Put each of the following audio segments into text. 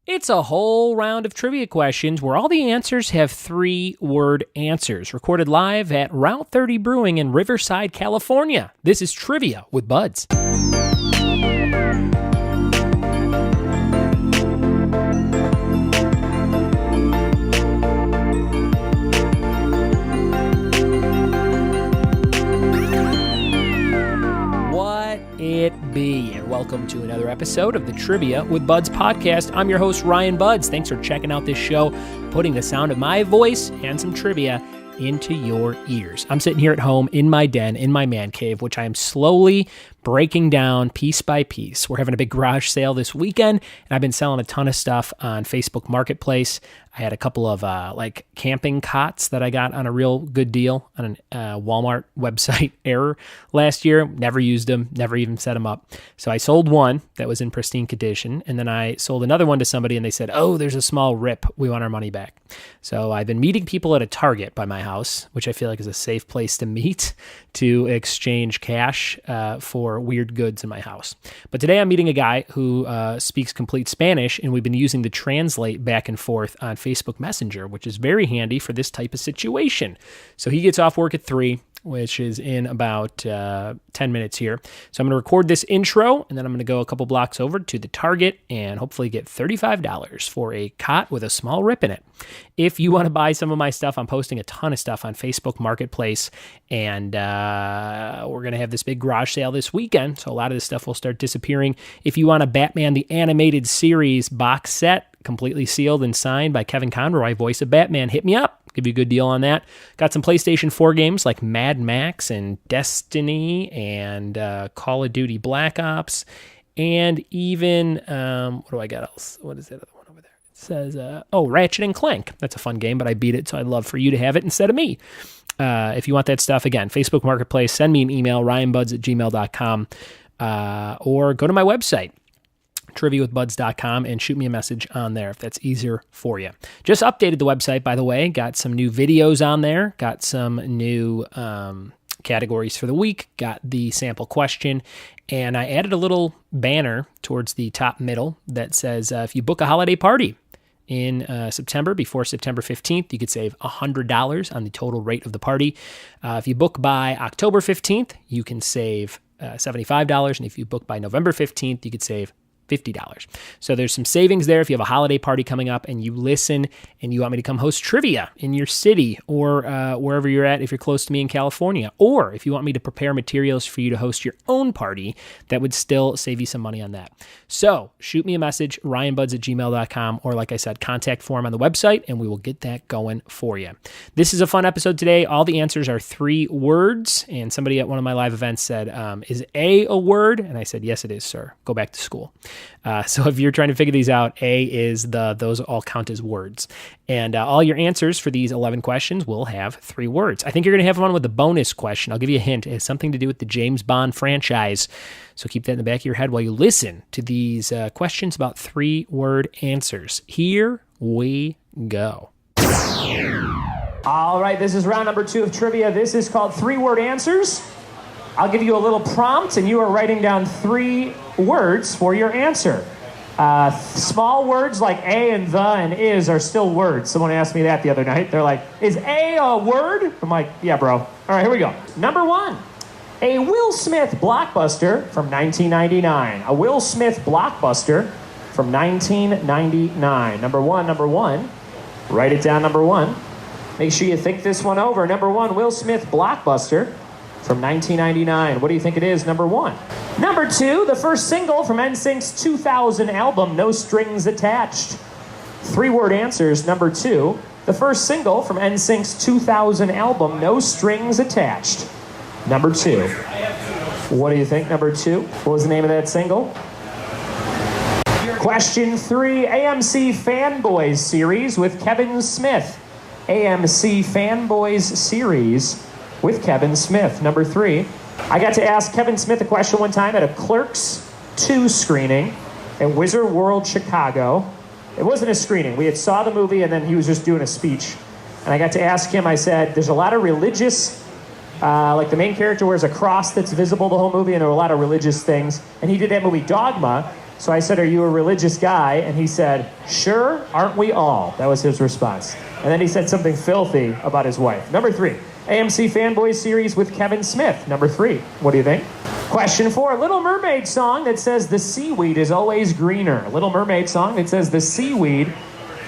It's a whole round of trivia questions where all the answers have 3-word answers. Recorded live at Route 30 Brewing in Riverside, California. This is Trivia with Buds. It be, and welcome to another episode of the Trivia with Buds podcast. I'm your host, Ryan Buds. Thanks for checking out this show, putting the sound of my voice and some trivia into your ears. I'm sitting here at home in my den, in my man cave, which I am slowly breaking down piece by piece. We're having a big garage sale this weekend, and I've been selling a ton of stuff on Facebook Marketplace. I had a couple of camping cots that I got on a real good deal on a Walmart website error last year. Never used them, never even set them up. So I sold one that was in pristine condition, and then I sold another one to somebody, and they said, "Oh, there's a small rip. We want our money back." So I've been meeting people at a Target by my house, which I feel like is a safe place to meet to exchange cash for weird goods in my house. But today I'm meeting a guy who speaks complete Spanish, and we've been using the translate back and forth on Facebook Messenger, which is very handy for this type of situation. So he gets off work at 3, which is in about 10 minutes here. So I'm going to record this intro, and then I'm going to go a couple blocks over to the Target and hopefully get $35 for a cot with a small rip in it. If you want to buy some of my stuff, I'm posting a ton of stuff on Facebook Marketplace, and we're going to have this big garage sale this weekend, so a lot of this stuff will start disappearing. If you want a Batman the Animated Series box set, completely sealed and signed by Kevin Conroy, voice of Batman, hit me up. Give you a good deal on that. Got some PlayStation 4 games like Mad Max and Destiny and Call of Duty Black Ops, and even, what do I got else? What is that other one over there? It says, Ratchet and Clank. That's a fun game, but I beat it, so I'd love for you to have it instead of me. If you want that stuff, again, Facebook Marketplace, send me an email, ryanbuds@gmail.com, or go to my website, triviawithbuds.com, and shoot me a message on there if that's easier for you. Just updated the website, by the way. Got some new videos on there. Got some new categories for the week. Got the sample question. And I added a little banner towards the top middle that says, if you book a holiday party in September, before September 15th, you could save $100 on the total rate of the party. If you book by October 15th, you can save $75. And if you book by November 15th, you could save $50. So there's some savings there if you have a holiday party coming up and you listen and you want me to come host trivia in your city or wherever you're at, if you're close to me in California, or if you want me to prepare materials for you to host your own party, that would still save you some money on that. So shoot me a message, ryanbuds@gmail.com, or like I said, contact form on the website, and we will get that going for you. This is a fun episode today. All the answers are 3 words, and somebody at one of my live events said, is A a word? And I said, yes, it is, sir. Go back to school. So if you're trying to figure these out, A is those all count as words. And all your answers for these 11 questions will have 3 words. I think you're going to have fun with the bonus question. I'll give you a hint. It has something to do with the James Bond franchise. So keep that in the back of your head while you listen to these questions about 3-word answers. Here we go. All right, this is round number 2 of trivia. This is called 3-word answers. I'll give you a little prompt, and you are writing down 3 words for your answer. Small words like a and the and is are still words. Someone asked me that the other night. They're like, is a word? I'm like, yeah, bro. All right, here we go. Number 1, a Will Smith blockbuster from 1999. A Will Smith blockbuster from 1999. Number one. Write it down, number 1. Make sure you think this one over. Number 1, Will Smith blockbuster from 1999. What do you think it is, number 1? Number 2, the first single from NSYNC's 2000 album, No Strings Attached. 3-word answers, number 2, the first single from NSYNC's 2000 album, No Strings Attached. Number 2. What do you think, number 2? What was the name of that single? Question 3, AMC Fanboys series with Kevin Smith. AMC Fanboys series with Kevin Smith. Number 3, I got to ask Kevin Smith a question one time at a Clerks 2 screening at Wizard World Chicago. It wasn't a screening. We had saw the movie, and then he was just doing a speech. And I got to ask him, I said, there's a lot of religious, like the main character wears a cross that's visible the whole movie, and there were a lot of religious things. And he did that movie Dogma, So I said, are you a religious guy? And he said, sure, aren't we all? That was his response. And then he said something filthy about his wife. Number 3, AMC Fanboy Series with Kevin Smith. Number 3, what do you think? Question 4, Little Mermaid song that says the seaweed is always greener. Little Mermaid song that says the seaweed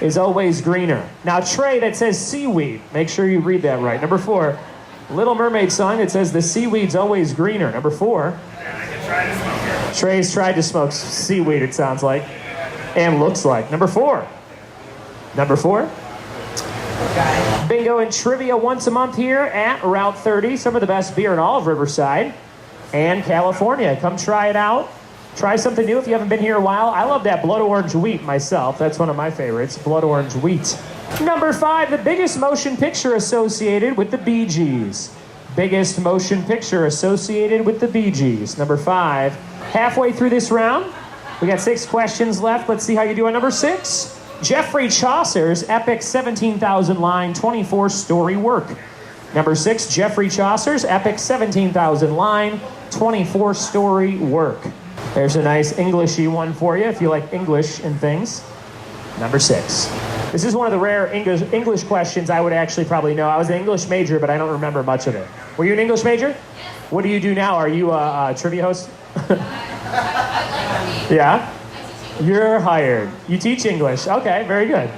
is always greener. Now, Trey, that says seaweed. Make sure you read that right. Number 4, Little Mermaid song that says the seaweed's always greener. Number 4. Trey's tried to smoke seaweed, it sounds like. And looks like. Number 4. Number 4. Bingo and trivia once a month here at Route 30. Some of the best beer in all of Riverside and California. Come try it out. Try something new if you haven't been here a while. I love that blood orange wheat myself. That's one of my favorites, blood orange wheat. Number 5, the biggest motion picture associated with the Bee Gees. Biggest motion picture associated with the Bee Gees. Number 5. Halfway through this round, we got 6 questions left. Let's see how you do on number 6. Geoffrey Chaucer's epic 17,000-line, 24-story work. Number 6, Geoffrey Chaucer's epic 17,000-line, 24-story work. There's a nice Englishy one for you if you like English and things. Number 6. This is one of the rare English questions I would actually probably know. I was an English major, but I don't remember much of it. Were you an English major? What do you do now? Are you a trivia host? Yeah? You're hired. You teach English. Okay, very good.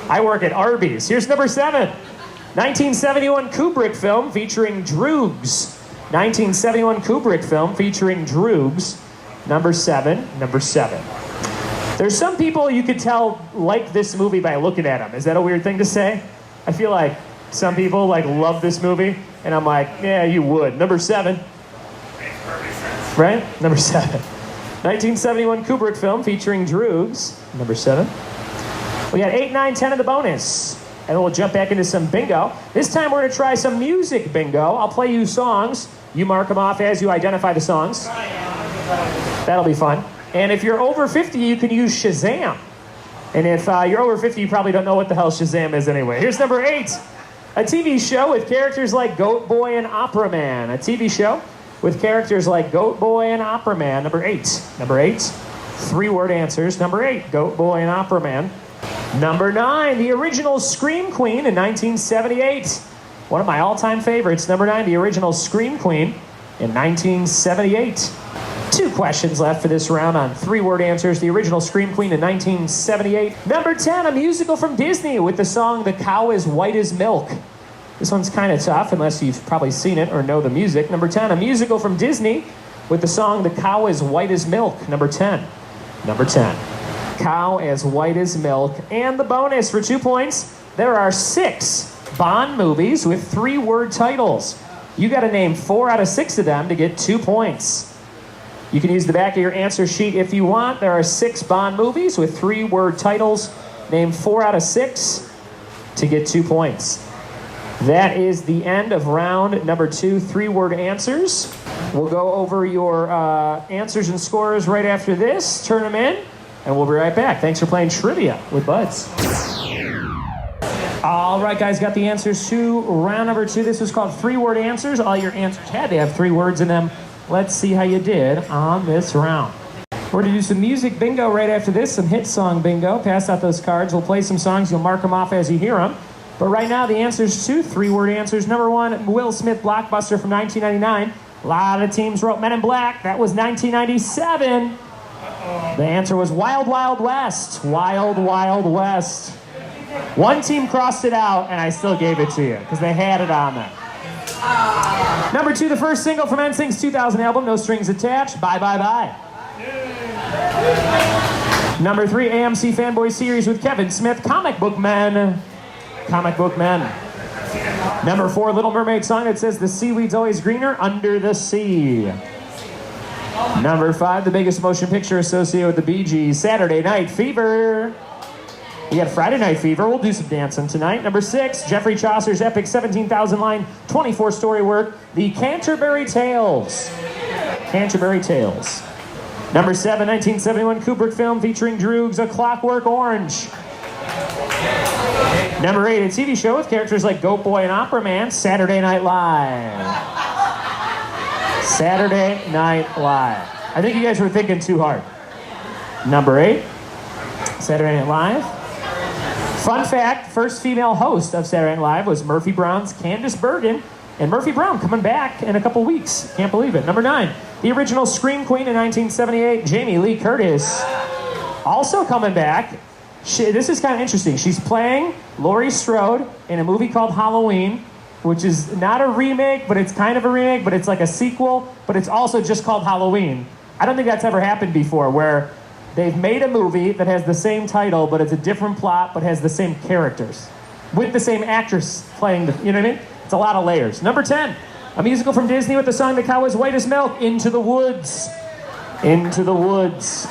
I work at Arby's. Here's number 7. 1971 Kubrick film featuring Droogs. 1971 Kubrick film featuring Droogs. Number 7. Number 7. There's some people you could tell like this movie by looking at them. Is that a weird thing to say? I feel like some people love this movie, and I'm like, yeah, you would. Number 7. Makes perfect sense. Right? Number 7. 1971 Kubrick film featuring Droogs. Number 7. We got 8, 9, 10 in the bonus. And then we'll jump back into some bingo. This time we're going to try some music bingo. I'll play you songs. You mark them off as you identify the songs. That'll be fun. And if you're over 50, you can use Shazam. And if you're over 50, you probably don't know what the hell Shazam is anyway. Here's number 8. A TV show with characters like Goat Boy and Opera Man. A TV show with characters like Goat Boy and Opera Man. Number 8. Number 8. 3-word answers. Number 8, Goat Boy and Opera Man. Number 9, the original Scream Queen in 1978. One of my all-time favorites. Number 9, the original Scream Queen in 1978. 2 questions left for this round on 3-word answers. The original Scream Queen in 1978. Number 10, a musical from Disney with the song The Cow is White as Milk. This one's kind of tough unless you've probably seen it or know the music. Number 10, a musical from Disney with the song The Cow is White as Milk. Number 10. Number 10. Cow as White as Milk. And the bonus for 2 points, there are 6 Bond movies with 3-word titles. You got to name 4 out of 6 of them to get 2 points. You can use the back of your answer sheet if you want. There are 6 Bond movies with 3-word titles. Name 4 out of 6 to get 2 points. That is the end of round number 2, 3-word answers. We'll go over your answers and scores right after this. Turn them in, and we'll be right back. Thanks for playing Trivia with Buds. All right, guys, got the answers to round number 2. This was called 3-word answers. All your answers had to have 3 words in them. Let's see how you did on this round. We're going to do some music bingo right after this, some hit song bingo. Pass out those cards. We'll play some songs. You'll mark them off as you hear them. But right now, the answers to 3-word answers. Number 1, Will Smith blockbuster from 1999. A lot of teams wrote Men in Black. That was 1997. The answer was Wild Wild West. Wild Wild West. One team crossed it out, and I still gave it to you because they had it on there. Number 2, the first single from NSYNC's 2000 album, No Strings Attached, Bye Bye Bye. Number 3, AMC Fanboy Series with Kevin Smith, Comic Book Men. Comic Book Men. Number 4, Little Mermaid song that says the seaweed's always greener, Under the Sea. Number 5, the biggest motion picture associated with the Bee Gees, Saturday Night Fever. We got Friday Night Fever. We'll do some dancing tonight. Number 6, Geoffrey Chaucer's epic 17,000-line, 24-story work, The Canterbury Tales. Canterbury Tales. Number 7, 1971 Kubrick film featuring Droogs, A Clockwork Orange. Number 8, a TV show with characters like Goat Boy and Opera Man, Saturday Night Live. Saturday Night Live. I think you guys were thinking too hard. Number 8, Saturday Night Live. Fun fact, first female host of Saturday Night Live was Murphy Brown's Candace Bergen, and Murphy Brown coming back in a couple weeks. Can't believe it. Number 9, the original Scream Queen in 1978, Jamie Lee Curtis. Also coming back, this is kind of interesting. She's playing Laurie Strode in a movie called Halloween, which is not a remake, but it's kind of a remake, but it's like a sequel, but it's also just called Halloween. I don't think that's ever happened before, where they've made a movie that has the same title, but it's a different plot, but has the same characters, with the same actress playing the, you know what I mean? It's a lot of layers. Number 10, a musical from Disney with the song The Cow is White as Milk, Into the Woods. Into the Woods.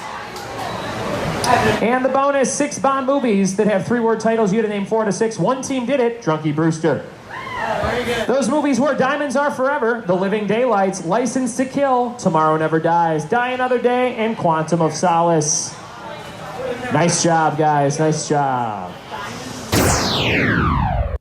And the bonus, 6 Bond movies that have 3-word titles. You had to name 4 to 6. One team did it, Drunky Brewster. Those movies were Diamonds Are Forever, The Living Daylights, License to Kill, Tomorrow Never Dies, Die Another Day, and Quantum of Solace. Nice job, guys. Nice job.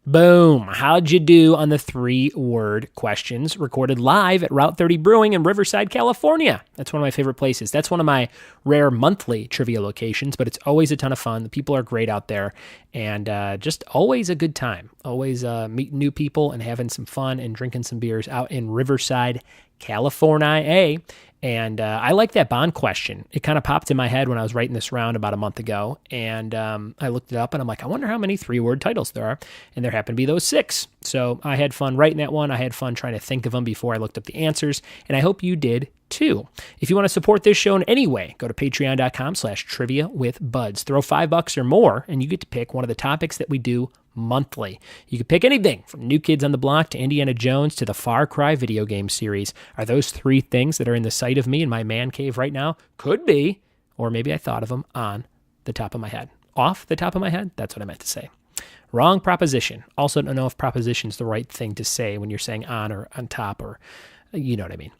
Boom. How'd you do on the 3-word questions recorded live at Route 30 Brewing in Riverside, California? That's one of my favorite places. That's one of my rare monthly trivia locations, but it's always a ton of fun. The people are great out there, and just always a good time. Always meeting new people and having some fun and drinking some beers out in Riverside, California. And I like that Bond question. It kind of popped in my head when I was writing this round about a month ago. And I looked it up and I'm like, I wonder how many 3-word titles there are. And there happened to be those 6. So I had fun writing that one. I had fun trying to think of them before I looked up the answers. And I hope you did too. If you want to support this show in any way, go to patreon.com/trivia with buds. Throw $5 or more and you get to pick one of the topics that we do monthly. You can pick anything from New Kids on the Block to Indiana Jones to the Far Cry video game series. Are those 3 things that are in the sight of me in my man cave right now? Could be, or maybe I thought of them on the top of my head. Off the top of my head? That's what I meant to say. Wrong proposition. Also don't know if proposition is the right thing to say when you're saying on or on top, or you know what I mean.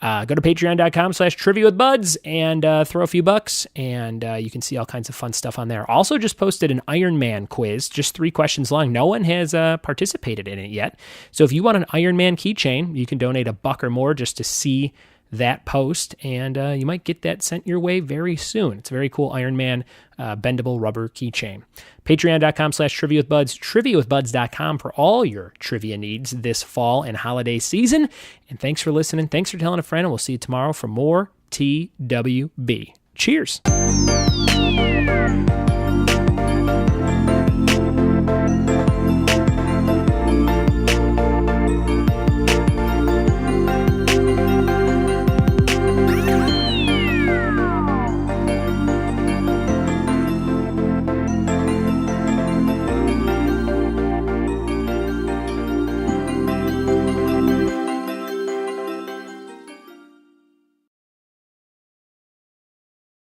Go to patreon.com/trivia with buds and throw a few bucks, and you can see all kinds of fun stuff on there. Also just posted an Iron Man quiz, just 3 questions long. No one has participated in it yet. So if you want an Iron Man keychain, you can donate $1 or more just to see that post, and you might get that sent your way very soon. It's a very cool Iron Man bendable rubber keychain. Patreon.com/trivia with buds, triviawithbuds.com for all your trivia needs this fall and holiday season. And thanks for listening. Thanks for telling a friend, and we'll see you tomorrow for more TWB. Cheers.